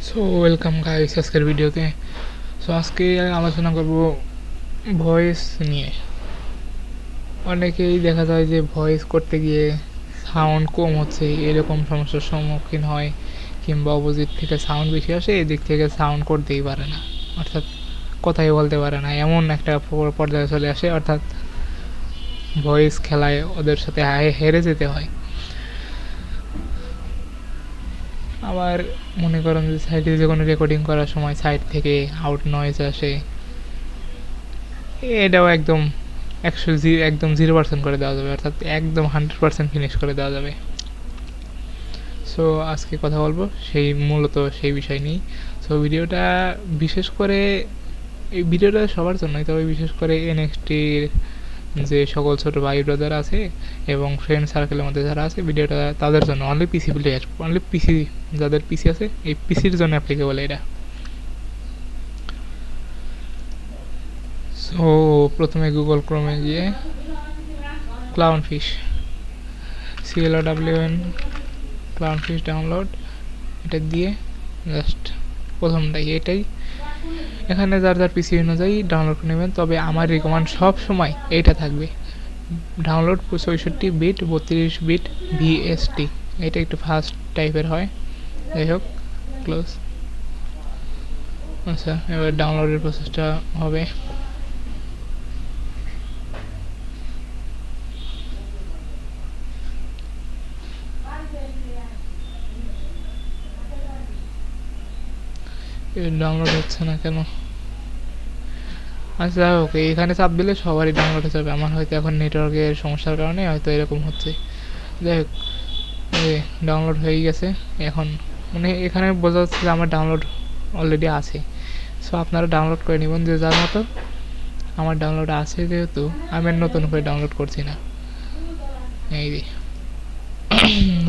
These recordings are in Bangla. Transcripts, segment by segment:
সো ওয়েলকাম গাইস আজকের ভিডিওতে। আজকে আলোচনা করব ভয়েস নিয়ে। অনেকেই দেখা যায় যে ভয়েস করতে গিয়ে সাউন্ড কম হচ্ছে এরকম সমস্যার সম্মুখীন হয়, কিংবা অপোজিট থেকে সাউন্ড বেশি আসে, এদিক থেকে সাউন্ড করতেই পারে না, অর্থাৎ কথাই বলতে পারে না, এমন একটা পর্যায়ে চলে আসে, অর্থাৎ ভয়েস খেলায় ওদের সাথে হেরে যেতে হয়। আবার মনে করেন যে সাইডে যে কোনো রেকর্ডিং করার সময় সাইড থেকে আউট নয়েজ আসে, এটাও একদম একদম 0% করে দেওয়া যাবে, অর্থাৎ একদম 100% ফিনিশ করে দেওয়া যাবে। সো আজকে কথা বলবো মূলত সেই বিষয় নিয়েই। সো ভিডিওটা বিশেষ করে এই ভিডিওটা সবার জন্যই, তবে বিশেষ করে এনএক্সটির যে সকল ছোট ভাই ব্রাদার আছে এবং ফ্রেন্ড সার্কেলের মধ্যে যারা আছে, ভিডিওটা তাদের জন্য, অনলি পিসি প্লেয়ার, অনলি পিসি, যাদের পিসি আছে এই পিসির জন্য অ্যাপ্লিকেবল এটা। সো প্রথমে গুগল ক্রোমে গিয়ে ক্লাউনফিশ, CLOWN ক্লাউনফিশ ডাউনলোড, এটা দিয়ে জাস্ট প্রথমটাই এটাই, এখানে যার যার পিসি অনুযায়ী ডাউনলোড করে নেবেন। তবে আমার রিকমেন্ড সব সময় এইটা থাকবে, ডাউনলোড 64 বিট 32 বিট VST, এটা একটু ফাস্ট টাইপের হয়। যাই হোক, ক্লোজ। আচ্ছা, এবার ডাউনলোডের প্রসেসটা হবে। ডাউনলোড হচ্ছে না কেন? আচ্ছা, যাই হোক, এখানে চাপ দিলে সবারই ডাউনলোড হয়ে যাবে। আমার হয়তো এখন নেটওয়ার্কের সমস্যার কারণে হয়তো এরকম হচ্ছে। যাই হোক, ডাউনলোড হয়ে গেছে। এখন মানে এখানে বোঝা যাচ্ছে যে আমার ডাউনলোড অলরেডি আছে। সো আপনারা ডাউনলোড করে নেবেন যে যার মতো। আমার ডাউনলোড আছে যেহেতু আমি আর নতুন করে ডাউনলোড করছি না। এই যে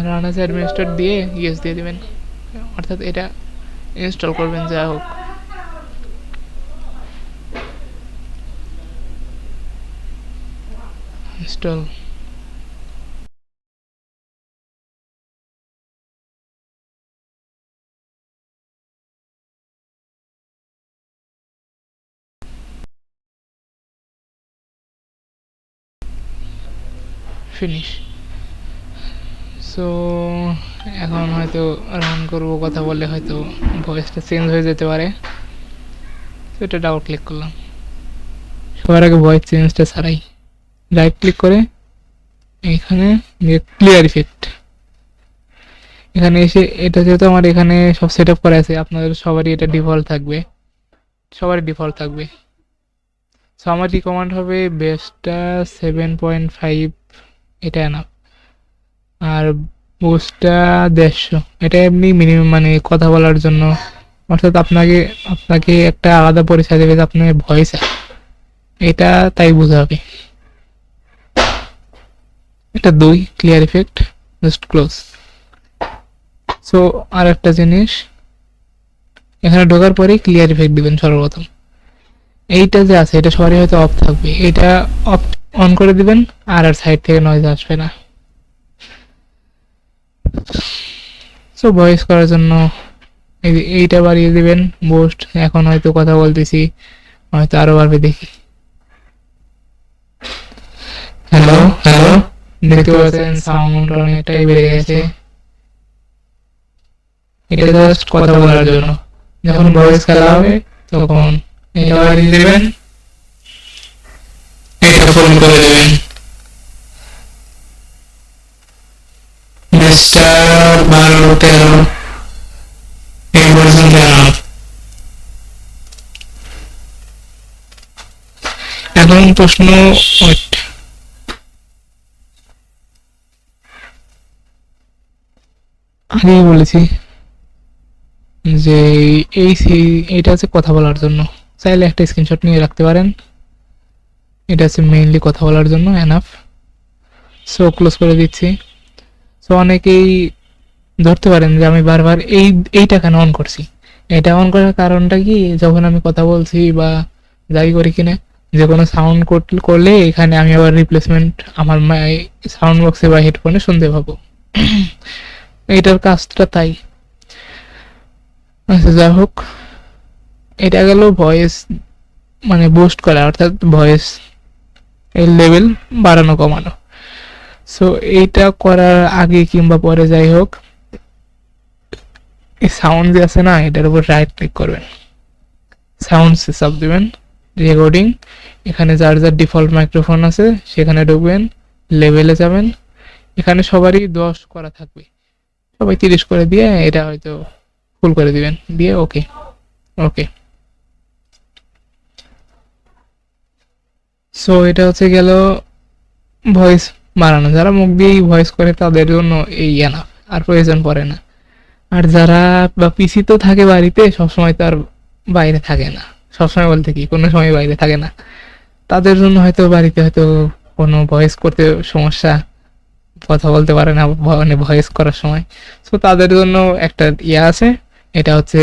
রান অ্যাজ অ্যাডমিনিস্ট্রেটর দিয়ে ইয়েস দিয়ে দেবেন, অর্থাৎ এটা ইনস্টল করবেন। যা হোক, ইনস্টল। ফিনিশ। সো এখন হয়তো রান করব, কথা বললে হয়তো ভয়েসটা চেঞ্জ হয়ে যেতে পারে। তো এটা ডাবল ক্লিক করলাম। সবার আগে ভয়েস চেঞ্জটা ছাড়াই রাইট ক্লিক করে এখানে ক্লিয়ার ইফেক্ট, এখানে এসে এটা যেহেতু আমার এখানে সব সেট আপ করা আছে, আপনাদের সবারই এটা ডিফল্ট থাকবে, সবারই ডিফল্ট থাকবে। সো আমার রিকমেন্ড হবে বেসটা 7.5, এটা না, আর বুস্টটা 150, এটা এমনি মিনিমাম, মানে কথা বলার জন্য, অর্থাৎ আপনাকে আপনাকে একটা আলাদা পরিচয় দেবে যে আপনার ভয়েস, এটা তাই বোঝাবে। এটা 2 clear effect, just close. So আর একটা জিনিস, এখানে ঢোকার পরেই ক্লিয়ার ইফেক্ট দিবেন সর্বপ্রথম। এইটা যে আছে এটা সবারই হয়তো অফ থাকবে, এটা অফ অন করে দিবেন, আর সাইড থেকে নয়েজ আসবে না। সো ভয়েস করার জন্য এইটা বাড়িয়ে দিবেন, বুস্ট। এখন হয়তো কথা বলতেছি, হয়তো আরো বাড়বে, দেখি। হ্যালো হ্যালো, দেখতে পাচ্ছেন সাউন্ড অনেকটাই বেড়ে গেছে। এটা জাস্ট কথা বলার জন্য, যখন ভয়েস খেলা হবে তখন এটা বাড়িয়ে দেবেন, এটা ফুল করে দেবেন। মিস্টার 12-13 এই পর্যন্ত এনাফ। এখন প্রশ্ন, ওয়েট, আগেই বলেছি যে এইটা হচ্ছে কথা বলার জন্য, চাইলে একটা স্ক্রিনশট নিয়ে রাখতে পারেন। এটা হচ্ছে মেইনলি কথা বলার জন্য, এনাফ। সো ক্লোজ করে দিচ্ছি। সো অনেকেই ধরতে পারেন যে আমি বারবার এইটা কেন অন করছি। এটা অন করার কারণটা কি, যখন আমি কথা বলছি বা যাই করি কিনা, যে কোনো সাউন্ড করলে এখানে আমি আবার রিপ্লেসমেন্ট আমার সাউন্ড বক্সে বা হেডফোনে শুনতে পাবো। এইটার কাজটা তাই। আচ্ছা, যাই হোক, এটা গেল ভয়েস মানে বুস্ট করা, অর্থাৎ ভয়েস এর লেভেল বাড়ানো কমানো। সো এইটা করার আগে কিংবা পরে যাই হোক, এই সাউন্ড যে আছে না, এটার উপর রাইট ক্লিক করবেন, সাউন্ড চাপ দিবেন, রেকর্ডিং, এখানে যার যার ডিফল্ট মাইক্রোফোন আছে সেখানে ঢুকবেন, লেভেলে যাবেন, এখানে সবারই 10 করা থাকবে, সবাই 30 করে দিয়ে এটা হয়তো ফুল করে দিবেন, দিয়ে ওকে। ওকে, সো এটা হচ্ছে গেল ভয়েস বাড়ানো। যারা মুখ দিয়েই ভয়েস করে তাদের জন্য এই এনাফ, আর প্রয়োজন পড়ে না। আর যারা বা পিসি তো থাকে বাড়িতে, সবসময় তো আর বাইরে থাকে না, সবসময় বলতে কি কোনো সময় বাইরে থাকে না, তাদের জন্য হয়তো বাড়িতে হয়তো কোনো ভয়েস করতে সমস্যা, কথা বলতে পারে না মানে ভয়েস করার সময়। সো তাদের জন্য একটা ইয়া আছে, এটা হচ্ছে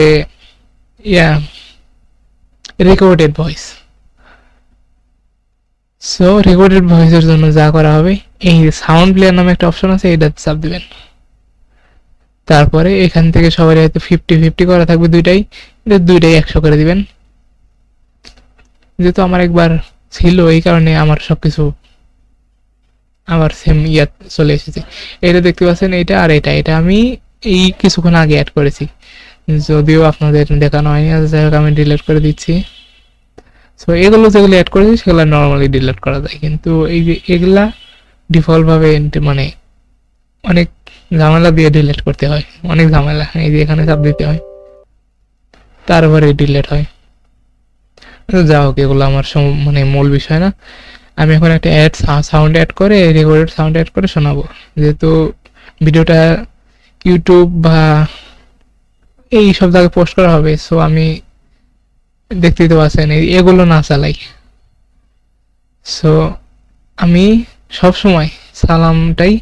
ইয়া রেকর্ডেড ভয়েস। সো রেকর্ডেড ভয়েসের জন্য যা করা হবে, এই সাউন্ড প্লেয়ার নামে একটা অপশন আছে, এটা চাপ দিবেন। তারপরে এখান থেকে সবাই হয়তো 50-50 করা থাকবে দুইটাই, এটা দুইটাই 100 করে দিবেন। যেহেতু আমার একবার ছিল, এই কারণে আমার সবকিছু আবার সেম ইয়া চলে এসেছে। এটা দেখতে পাচ্ছেন, এটা আর এটা আমি এই কিছুক্ষণ আগে অ্যাড করেছি, যদিও আপনাদের দেখানো হয়নি। যাই হোক, আমি ডিলিট করে দিচ্ছি। সো এগুলো যেগুলো অ্যাড করেছি সেগুলো নর্মালি ডিলিট করা যায়, কিন্তু এই যে এগুলা ডিফল্ট ভাবে মানে অনেক ঝামেলা দিয়ে ডিলিট করতে হয়, অনেক ঝামেলা। এই যে এখানে চাপ দিতে হয়, তারপরে ডিলিট হয়। যা হোক, এগুলো আমার মানে মূল বিষয় না। আমি এখন একটা সাউন্ড অ্যাড করে, রেকর্ডেড সাউন্ড অ্যাড করে শোনাবো, যেহেতু ভিডিওটা ইউটিউব বা এই সব জায়গায় পোস্ট করা হবে। সো আমি দেখতেই তো পাচ্ছেন এগুলো না চালাই। সো আমি সব সময় সালামটাই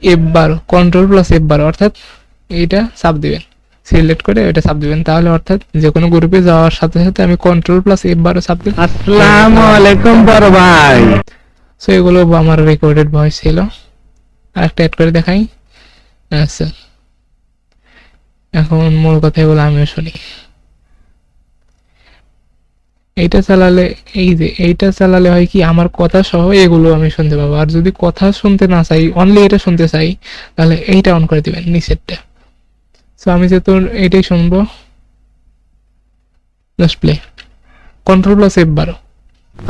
F12, Ctrl+F12, অর্থাৎ এইটা চাপ দিবেন, সিলেক্ট করে এটা চাপ দিবেন, তাহলে অর্থাৎ যে কোনো গ্রুপে যাওয়ার সাথে সাথে আমি Ctrl+F12 চাপ দিই। আসসালামু আলাইকুম বড় ভাই। সো এগুলো আমার রেকর্ডেড ভয়েস ছিল, আরেকটা অ্যাড করে দেখাই। আচ্ছা, এখন মূল কথা এগুলো আমিও শুনি। এইটা চালালে, এই যে এইটা চালালে হয় কি, আমার কথা সহ এগুলো আমি শুনতে পাবো। আর যদি কথা শুনতে না চাই, অনলি এটা শুনতে চাই, তাহলে এইটা অন করে দিবেন, নিচেরটা। সো আমি যেহেতু এইটাই শুনবো, জাস্ট প্লে, Ctrl+F12।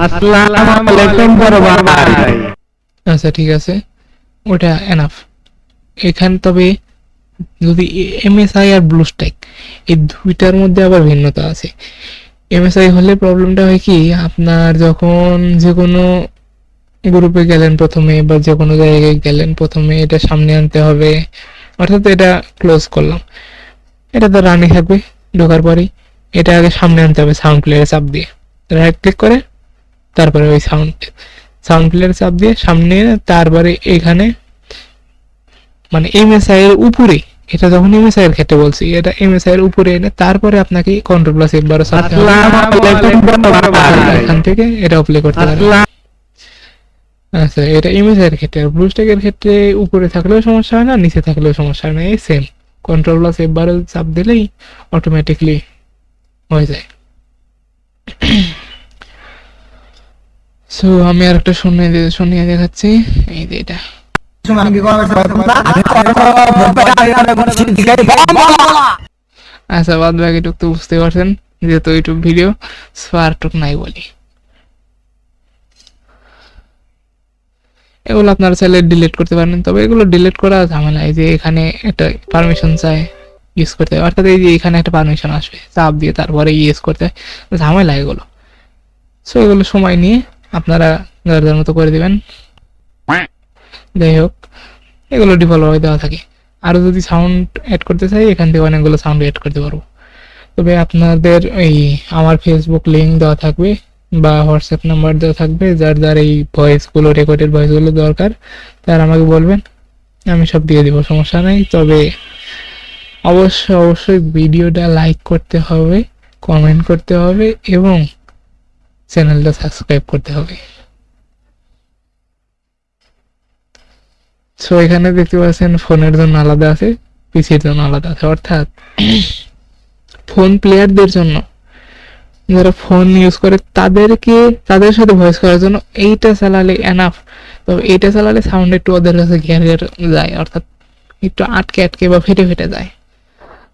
আসসালামু আলাইকুম বড় ভাই। আচ্ছা, ঠিক আছে, ওটা এনাফ। এখান তবে যদি এমএসআই আর ব্লুস্ট্যাক, এই দুইটার মধ্যে আবার ভিন্নতা আছে। এমএসআই হলে প্রবলেমটা হয় কি, আপনার যখন যে কোনো গ্রুপে গেলেন প্রথমে, বা যে কোনো জায়গায় গেলেন প্রথমে, এটা সামনে আনতে হবে। অর্থাৎ এটা ক্লোজ করলাম, এটা তো রানিং থাকবে, ঢোকার পরেই এটা আগে সামনে আনতে হবে সাউন্ড প্লেয়ারে চাপ দিয়ে, রাইট ক্লিক করে, তারপরে ওই সাউন্ড প্লেয়ারে চাপ দিয়ে সামনে এনে, তারপরে এখানে মানে এমএসআই এর উপরে, এটা যখন এমএসআই এর ক্ষেত্রে বলছি, এটা এমএসআই এর উপরে এনে তারপরে আপনাকে Ctrl+F12 চাপতে হবে। এখান থেকে এটা প্লে করতে পারবেন। আচ্ছা, এটা ইমেজের ক্ষেত্রে। আর ব্লুস্ট্যাকের ক্ষেত্রে উপরে থাকলেও সমস্যা হয় না, নিচে থাকলেও সমস্যা হয় না, এই সেম Ctrl+F12 চাপ দিলেই অটোমেটিকলি হয়ে যায়। সো আমি আর একটা শুনিয়ে দেখাচ্ছি, এই যে এটা। আচ্ছা, বাদ বাকিটুক তো বুঝতে পারছেন, যেহেতু ইউটিউব ভিডিও, সো আর টুক নাই বলি। এগুলো আপনারা চাইলে ডিলিট করতে পারেন, তবে এগুলো ডিলিট করা ঝামেলা। এই যে এখানে একটা পারমিশন চাই ইউজ করতে হয়, অর্থাৎ এই যে এখানে একটা পারমিশন আসবে, চাপ দিয়ে তারপরে ইউজ করতে হয়, ঝামেলা এগুলো। সো এগুলো সময় নিয়ে আপনারা যার যার মতো করে দিবেন। যাই হোক, এগুলো ডিফল্টভাবে দেওয়া থাকে। আরও যদি সাউন্ড অ্যাড করতে চাই, এখান থেকে অনেকগুলো সাউন্ড অ্যাড করতে পারবো। তবে আপনাদের এই আমার ফেসবুক লিঙ্ক দেওয়া থাকবে বা হোয়াটসঅ্যাপ নাম্বার দেওয়া থাকবে, যার যার এই ভয়েসগুলো, রেকর্ডেড ভয়েসগুলো দরকার, তার আমাকে বলবেন, আমি সব দিয়ে দিব, সমস্যা নেই। তবে অবশ্যই ভিডিওটা লাইক করতে হবে, কমেন্ট করতে হবে এবং চ্যানেলটা সাবস্ক্রাইব করতে হবে। সো এখানে দেখতে পাচ্ছেন ফোনের জন্য আলাদা আছে, পিসির জন্য আলাদা আছে, অর্থাৎ ফোন প্লেয়ারদের জন্য, যারা ফোন ইউজ করে তাদের সাথে ভয়েস করার জন্য এইটা চালালে এনাফ। তবে এইটা চালালে সাউন্ড একটু ওদের কাছে ঘের যায়, অর্থাৎ একটু আটকে আটকে বা ফেটে ফেটে যায়।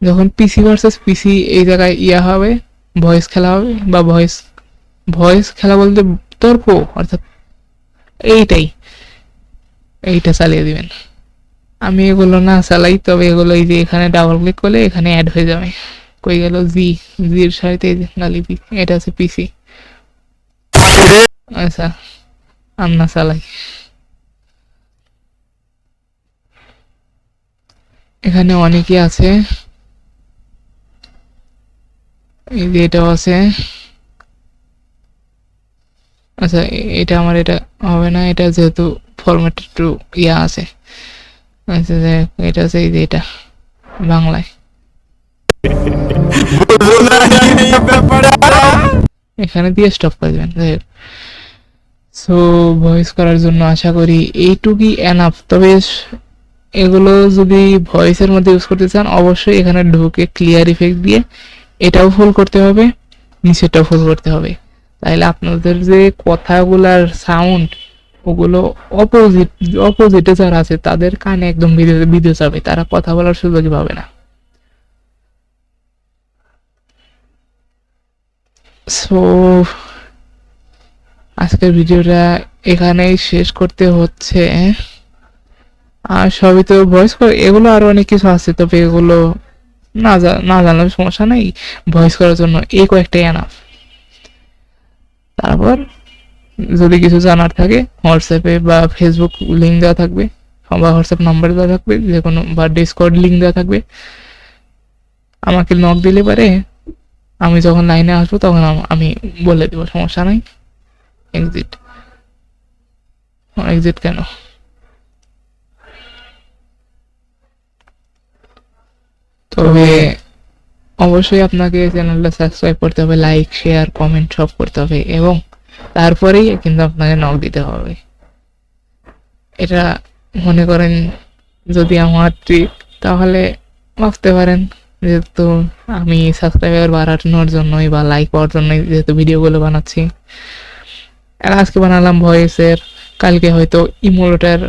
যখন পিসি ভার্সেস পিসি এই জায়গায় হবে, ভয়েস খেলা হবে, বা ভয়েস খেলা বলতে তর্ক, অর্থাৎ এইটা চালিয়ে দিবেন। আমি এগুলো না চালাই, তবে এগুলো এই যে এখানে ডাবল ক্লিক করলে এখানে অ্যাড হয়ে যাবে। কই গেল জির সারিতে গালি এটা আছে পিসি। আচ্ছা, আমরা চালাই। এখানে অনেকে আছে, এই যে এটাও আছে। আচ্ছা, এটা আমার এটা হবে না, এটা যেহেতু ফরম্যাট একটু আছে। আচ্ছা, এটা আছে, এই যে এটা বাংলায়। এখানে দিয়ে স্টপ করে দেবেন। সো ভয়েস করার জন্য আশা করি এইটুকুই এনাফ। তবে এগুলো যদি ভয়েসের মধ্যে ইউজ করতে চান, অবশ্যই এখানে ঢুকে ক্লিয়ার ইফেক্ট দিয়ে এটাও ফুল করতে হবে, নিচেটাও ফুল করতে হবে। তাইলে আপনাদের যে কথাগুলার সাউন্ড, ওগুলো অপোজিটে যারা আছে তাদের কানে একদম ভিডিও যাবে, তারা কথা বলার সুযোগই পাবে না। সো আজকের ভিডিওটা এখানেই শেষ করতে হচ্ছে। আর সবই তো ভয়েস করে, এগুলো আরো অনেক কিছু আছে, তবে এগুলো না জানলে সমস্যা নেই। ভয়েস করার জন্য এই কয়েকটাই এনাফ। তারপর যদি কিছু জানার থাকে হোয়াটসঅ্যাপে বা ফেসবুক লিঙ্ক দেওয়া থাকবে, বা হোয়াটসঅ্যাপ নাম্বার দেওয়া থাকবে, যে কোনো, বা ডিসকর্ড লিঙ্ক দেওয়া থাকবে। আমাকে নক দিলে পারে, আমি যখন লাইনে আসবো তখন আমি বলে দেবো, সমস্যা নাই। এক্সিট কেন? তবে অবশ্যই আপনাকে চ্যানেলটা সাবস্ক্রাইব করতে হবে, লাইক শেয়ার কমেন্ট সব করতে হবে, এবং তারপরেই কিন্তু আপনাকে নক দিতে হবে। এটা মনে করেন যদি আমার ট্রিক, তাহলে ভাবতে পারেন যেহেতু আমি সাবস্ক্রাইবার বাড়ানোর জন্যই বা লাইক পাওয়ার জন্যই যেহেতু ভিডিওগুলো বানাচ্ছি। আর আজকে বানালাম ভয়েসের, কালকে হয়তো ইমোটার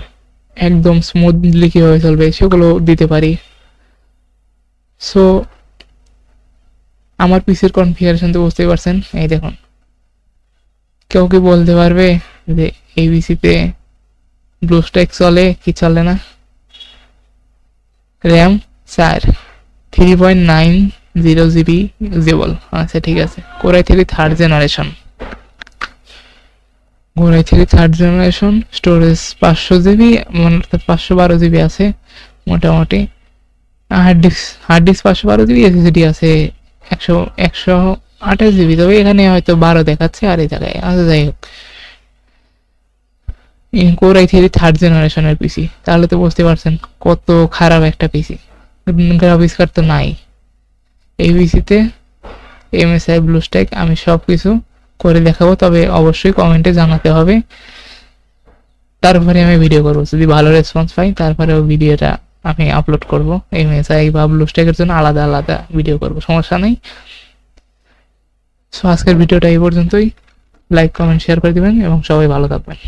একদম স্মুথলি কীভাবে চলবে সেগুলো দিতে পারি। সো আমার পিসির কনফিগারেশন তো বুঝতেই পারছেন। এই দেখুন, কেউ কি বলতে পারবে যে এই পিসিতে ব্লুস্ট্যাক চলে কি চলে না? RAM 3.90 GB usable. আচ্ছা, ঠিক আছে। Core i3 third generation, storage 500 GB, অর্থাৎ 512 জিবি আছে মোটামুটি। হার্ড ডিস্ক 512 জিবি, এসএসডি আছে 128 জিবি। তবে এখানে হয়তো 12 দেখাচ্ছে আর এই জায়গায়। আচ্ছা, যাই হোক, Core i3 থার্ড জেনারেশনের পিসি, তাহলে তো বুঝতে পারছেন কত খারাপ একটা পিসি। গ্রাফিক্স কার্ড তো নাই এই পিসিতে। MSI ব্লুস্ট্যাক আমি সব কিছু করে দেখাবো, তবে অবশ্যই কমেন্টে জানাতে হবে, তারপরে আমি ভিডিও করবো। যদি ভালো রেসপন্স পাই তারপরে ভিডিওটা আমি আপলোড করব। MSI বা ব্লুস্ট্যাকের জন্য আলাদা আলাদা ভিডিও করব, সমস্যা নেই। সো আজকের ভিডিওটা এই পর্যন্তই। লাইক কমেন্ট শেয়ার করে দিবেন এবং সবাই ভালো থাকবেন।